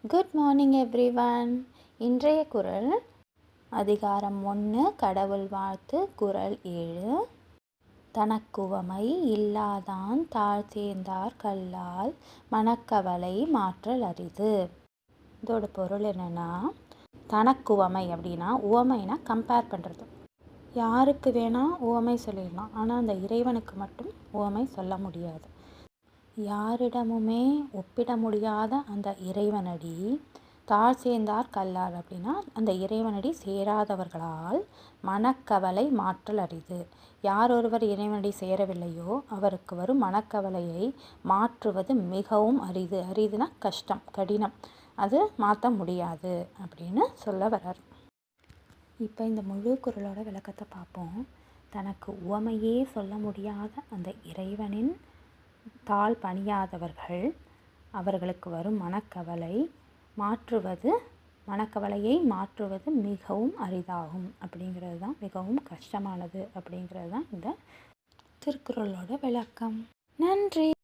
Good morning everyone. இன்றைய குறள் அதிகாரம் 1 கடவுள் வாழ்த்து. குறள் 7. தனக்குவமை இல்லாதான் தாழ் சேர்ந்தார் கல்லால் மனக்கவலை மாற்றல் அரிது. இதோட பொருள் என்னன்னா, தனக்குவமை அப்படின்னா, உவமைனா கம்பேர் பண்ணுறது. யாருக்கு வேணால் உவமை சொல்லிடலாம், ஆனால் அந்த இறைவனுக்கு மட்டும் உவமை சொல்ல முடியாது. யாரிடமுமே ஒப்பிட முடியாத அந்த இறைவனடி தாழ் சேர்ந்தார் கல்லால் அப்படின்னா, அந்த இறைவனடி சேராதவர்களால் மனக்கவலை மாற்றல் அரிது. யார் ஒருவர் இறைவனடி சேரவில்லையோ அவருக்கு வரும் மனக்கவலையை மாற்றுவது மிகவும் அரிது. அரிதுனா கஷ்டம், கடினம், அது மாற்ற முடியாது அப்படின்னு சொல்ல வர்றார். இப்போ இந்த முழு குறளோட விளக்கத்தை பார்ப்போம். தனக்கு உவமையே சொல்ல முடியாத அந்த இறைவனின் தாழ் பணியாதவர்கள் அவர்களுக்கு வரும் மனக்கவலையை மாற்றுவது மிகவும் அரிதாகும் அப்படிங்கிறது தான், மிகவும் கஷ்டமானது அப்படிங்கிறது தான் இந்த திருக்குறளோட விளக்கம். நன்றி.